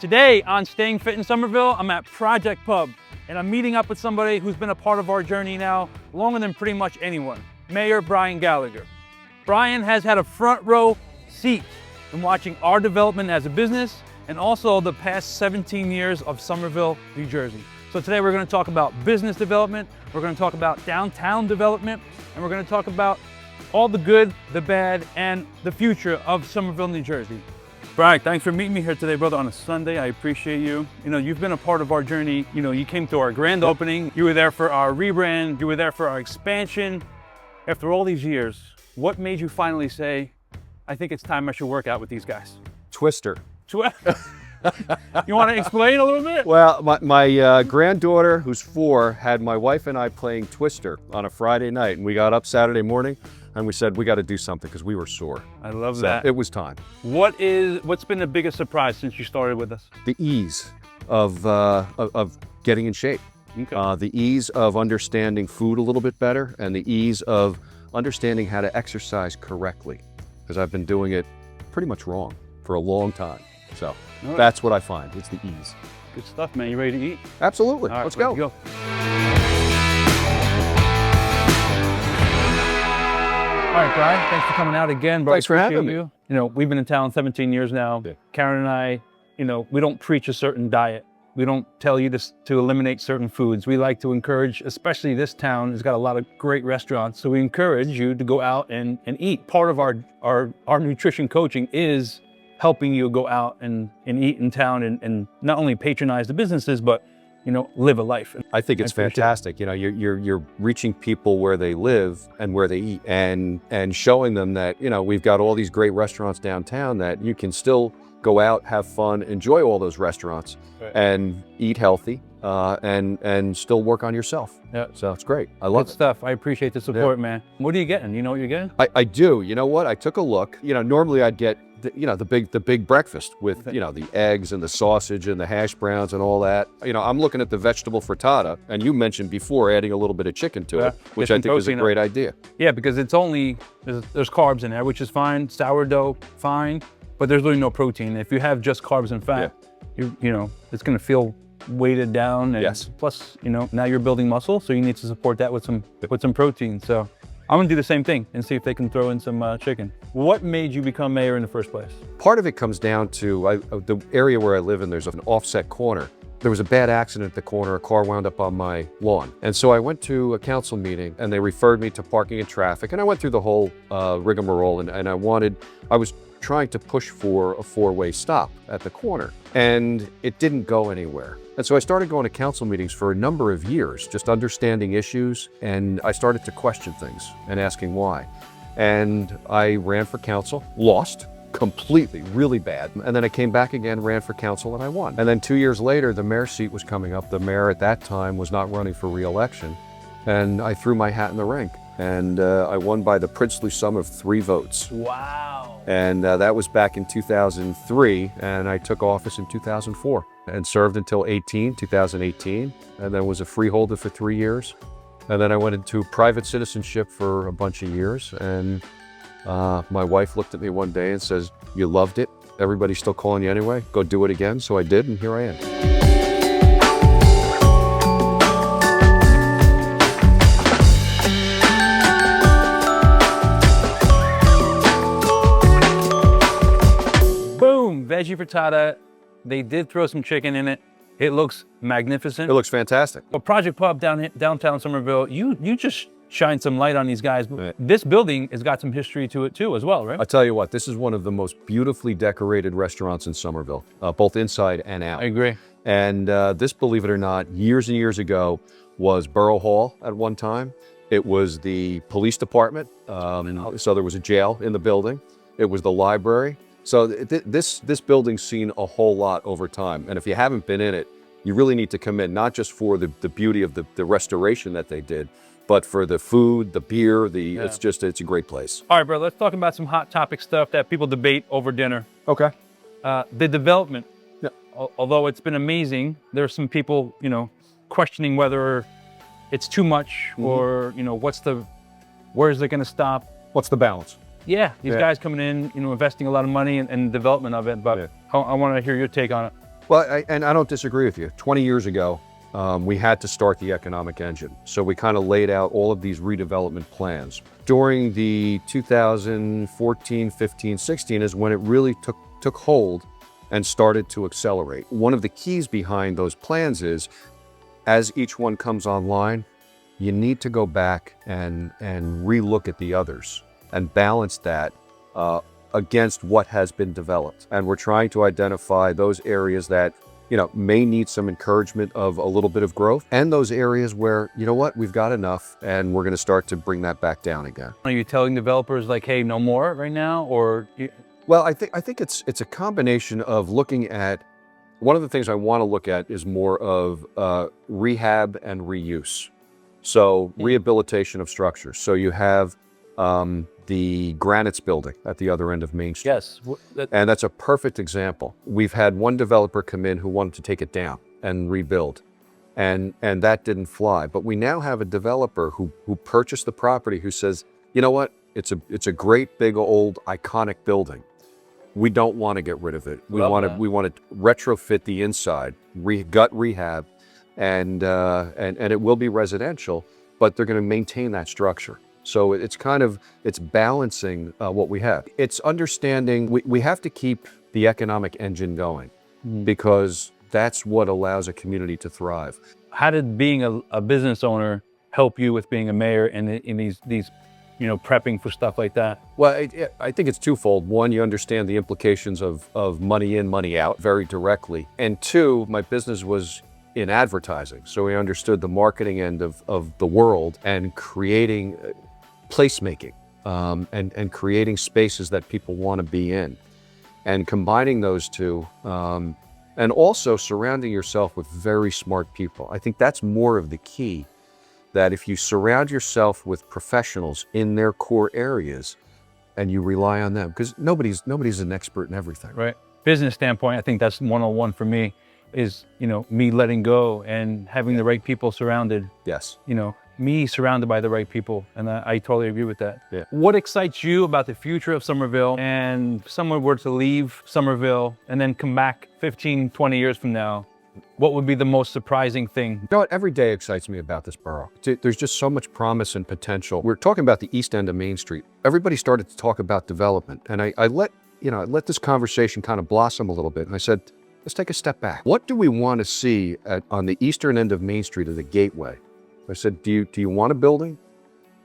Today on Staying Fit in Somerville, I'm at Project Pub, and I'm meeting up with somebody who's been a part of our journey now longer than pretty much anyone, Mayor Brian Gallagher. Brian has had a front row seat in watching our development as a business and also the past 17 years of Somerville, New Jersey. So today we're going to talk about business development, we're going to talk about downtown development, and we're going to talk about all the good, the bad, and the future of Somerville, New Jersey. Brian, thanks for meeting me here today, brother, on a Sunday. I appreciate you. You know, you've been a part of our journey. You know, you came to our grand opening. You were there for our rebrand. You were there for our expansion. After all these years, what made you finally say, I think it's time I should work out with these guys? Twister. You want to explain a little bit? Well, my granddaughter, who's 4, had my wife and I playing Twister on a Friday night, and we got up Saturday morning and we said, we got to do something because we were sore. I love that. It was time. What's been the biggest surprise since you started with us? The ease of getting in shape. Okay. The ease of understanding food a little bit better, and the ease of understanding how to exercise correctly, because I've been doing it pretty much wrong for a long time. So that's what I find. It's the ease. Good stuff, man. You ready to eat? Absolutely. All right, let's go. All right, Brian, thanks for coming out again, bro. Thanks for having me. You know, we've been in town 17 years now. Yeah. Karen and I, you know, we don't preach a certain diet. We don't tell you to eliminate certain foods. We like to encourage, especially this town has got a lot of great restaurants, so we encourage you to go out and eat. Part of our nutrition coaching is helping you go out and eat in town and not only patronize the businesses, but, you know, live a life. I think it's fantastic. You know, you're reaching people where they live and where they eat, and showing them that, you know, we've got all these great restaurants downtown that you can still go out, have fun, enjoy all those restaurants, right, and eat healthy, and still work on yourself. Yeah. So it's great. I love Good it. stuff. I appreciate the support, man. What are you getting? You know what you're getting? I do. You know what? I took a look. You know, normally I'd get the big breakfast with, you know, the eggs and the sausage and the hash browns and all that. You know, I'm looking at the vegetable frittata, and you mentioned before adding a little bit of chicken to it, which I think is a great idea. Yeah, because it's only, there's carbs in there, which is fine. Sourdough, fine, but there's really no protein. If you have just carbs and fat, you know, it's going to feel weighted down. And yes. Plus, you know, now you're building muscle, so you need to support that with some protein. So I'm gonna do the same thing and see if they can throw in some chicken. What made you become mayor in the first place? Part of it comes down to the area where I live in. There's an offset corner. There was a bad accident at the corner. A car wound up on my lawn. And so I went to a council meeting, and they referred me to parking and traffic. And I went through the whole rigmarole, and I was trying to push for a 4-way stop at the corner, and it didn't go anywhere. And so I started going to council meetings for a number of years, just understanding issues, and I started to question things and asking why. And I ran for council, lost completely, really bad. And then I came back again, ran for council, and I won. And then 2 years later, the mayor's seat was coming up. The mayor at that time was not running for re-election, and I threw my hat in the ring. And I won by the princely sum of 3 votes. Wow. And that was back in 2003, and I took office in 2004 and served until 2018, and then was a freeholder for 3 years. And then I went into private citizenship for a bunch of years, and my wife looked at me one day and says, "You loved it. Everybody's still calling you anyway. Go do it again." So I did, and here I am. Veggie frittata. They did throw some chicken in it. It looks magnificent. It looks fantastic. But Project Pub downtown Somerville, you just shine some light on these guys. Right. This building has got some history to it too as well, right? I'll tell you what, this is one of the most beautifully decorated restaurants in Somerville, both inside and out. I agree. And this, believe it or not, years and years ago was Borough Hall at one time. It was the police department. So there was a jail in the building. It was the library. So this building's seen a whole lot over time. And if you haven't been in it, you really need to come in, not just for the beauty of the restoration that they did, but for the food, the beer, it's a great place. All right, bro, let's talk about some hot topic stuff that people debate over dinner. Okay. The development. Yeah. Although it's been amazing, there's some people, you know, questioning whether it's too much or, you know, where is it going to stop? What's the balance? Yeah, these guys coming in, you know, investing a lot of money in development of it, but I want to hear your take on it. Well, and I don't disagree with you. 20 years ago, we had to start the economic engine. So we kind of laid out all of these redevelopment plans. During the 2014, 15, 16 is when it really took hold and started to accelerate. One of the keys behind those plans is, as each one comes online, you need to go back and relook at the others and balance that against what has been developed. And we're trying to identify those areas that, you know, may need some encouragement of a little bit of growth, and those areas where, you know what, we've got enough and we're going to start to bring that back down again. Are you telling developers like, hey, no more right now, or? Well, I think it's a combination of looking at, one of the things I want to look at is more of rehab and reuse. So rehabilitation of structures. So you have the Granites building at the other end of Main Street. Yes. And that's a perfect example. We've had one developer come in who wanted to take it down and rebuild, and that didn't fly. But we now have a developer who purchased the property who says, you know what, it's a great big old iconic building. We don't want to get rid of it. We want to retrofit the inside, gut rehab, and it will be residential, but they're going to maintain that structure. So it's balancing what we have. It's understanding we have to keep the economic engine going, because that's what allows a community to thrive. How did being a business owner help you with being a mayor and in these you know, prepping for stuff like that? Well, I think it's twofold. One, you understand the implications of money in, money out very directly. And two, my business was in advertising. So we understood the marketing end of the world and creating placemaking and creating spaces that people want to be in. And combining those two, and also surrounding yourself with very smart people. I think that's more of the key. That if you surround yourself with professionals in their core areas and you rely on them, because nobody's an expert in everything. Right. Business standpoint, I think that's 101 for me, is, you know, me letting go and having the right people surrounded. Yes. You know, me surrounded by the right people. And I totally agree with that. Yeah. What excites you about the future of Somerville? And if someone were to leave Somerville and then come back 15, 20 years from now, what would be the most surprising thing? You know what? Every day excites me about this borough. There's just so much promise and potential. We're talking about the east end of Main Street. Everybody started to talk about development, and I let this conversation kind of blossom a little bit. And I said, let's take a step back. What do we want to see on the eastern end of Main Street as a gateway? I said, do you want a building?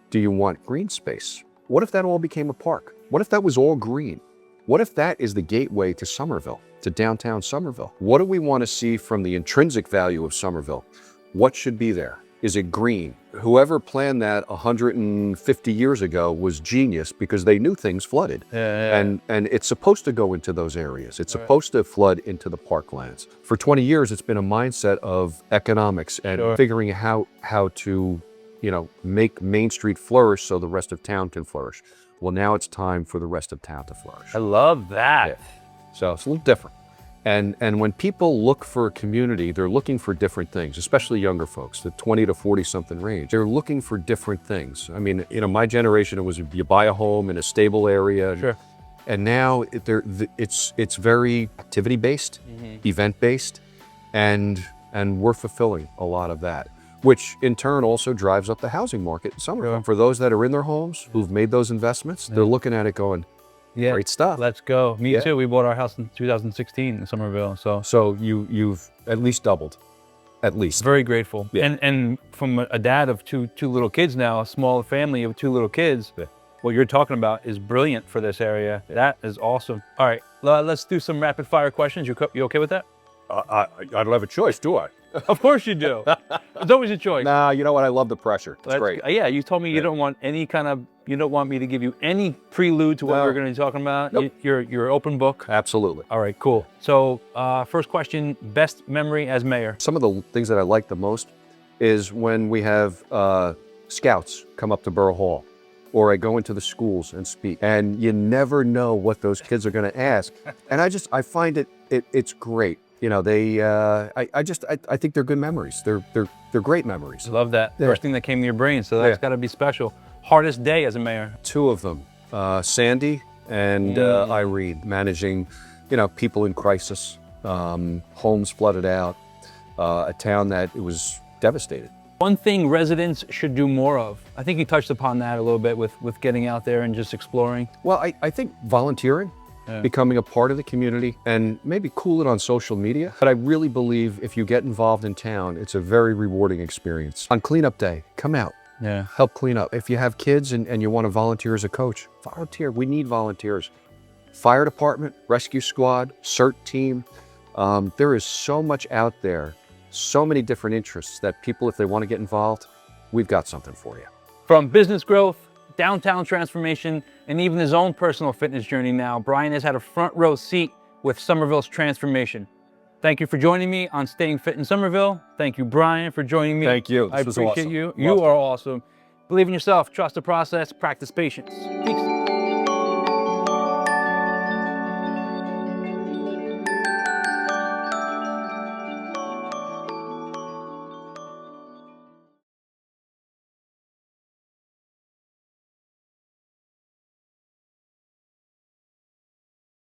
Do you want green space? What if that all became a park? What if that was all green? What if that is the gateway to Somerville, to downtown Somerville? What do we want to see from the intrinsic value of Somerville? What should be there? Is it green? Whoever planned that 150 years ago was genius, because they knew things flooded. And it's supposed to go into those areas. It's supposed to flood into the parklands. For 20 years, it's been a mindset of economics and figuring out how to, you know, make Main Street flourish so the rest of town can flourish. Well, now it's time for the rest of town to flourish. I love that. Yeah. So it's a little different. And when people look for a community, they're looking for different things, especially younger folks, the 20 to 40 something range. They're looking for different things. I mean, you know, my generation, it was you buy a home in a stable area. Sure. And now it's very activity based, event based, and we're fulfilling a lot of that, which in turn also drives up the housing market in Somerville. Sure. For those that are in their homes, who've made those investments, they're looking at it going, yeah, great stuff. Let's go. Me too. We bought our house in 2016 in Somerville. So you've at least doubled, at least. Very grateful. Yeah. And from a dad of two little kids now, a small family of 2 little kids, what you're talking about is brilliant for this area. That is awesome. All right, let's do some rapid fire questions. You okay with that? I don't have a choice, do I? Of course you do. It's always a choice. Nah, you know what? I love the pressure. It's great. Yeah, you told me you don't want any you don't want me to give you any prelude to what we're going to be talking about. Nope. You're open book. Absolutely. All right, cool. So first question, best memory as mayor. Some of the things that I like the most is when we have scouts come up to Borough Hall, or I go into the schools and speak, and you never know what those kids are going to ask. And I find it's great. You know, I think they're good memories. They're great memories. I love that. First thing that came to your brain, so that's got to be special. Hardest day as a mayor? 2 of them, Sandy and Irene, managing, you know, people in crisis. homes flooded out, a town that it was devastated. One thing residents should do more of. I think you touched upon that a little bit with getting out there and just exploring. Well, I think volunteering, becoming a part of the community, and maybe cool it on social media. But I really believe if you get involved in town, it's a very rewarding experience. On cleanup day, come out. Yeah. Help clean up. If you have kids and you want to volunteer as a coach, volunteer. We need volunteers. Fire department, rescue squad, CERT team. There is so much out there, so many different interests that people, if they want to get involved, we've got something for you. From business growth, downtown transformation, and even his own personal fitness journey now, Brian has had a front row seat with Somerville's transformation. Thank you for joining me on Staying Fit in Somerville. Thank you, Brian, for joining me. Thank you. I appreciate you. You are awesome. Believe in yourself, trust the process, practice patience. Peace.